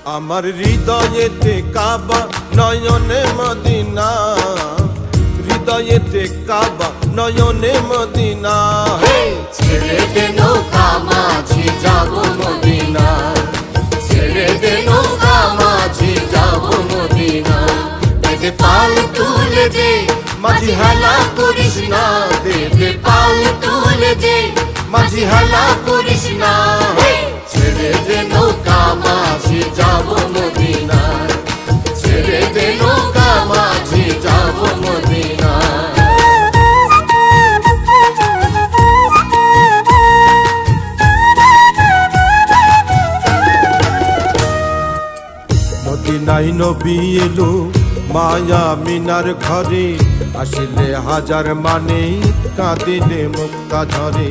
আমার হৃদয়েতে কাবা নয়নে মদিনা, হৃদয়েতে কাবা নয়নে মদিনা। ছেড়ে দে নৌকা মাঝি যাব মদিনা, ছেড়ে দে নৌকা মাঝি যাব মদিনা। দে পাল তুলে দে মাঝি হেলা করিস না, দে পাল তুলে দে মাঝি হেলা করিস না। ছেড়ে দে নৌকা মাঝি যাব মদিনা, ছেড়ে দে নৌকা মাঝি যাব মদিনা। মদিনায় নবী এলো মায়া মিনার ঘরে, আসলে হাজার মানে কাঁদিলে মুক্তা ঝরে।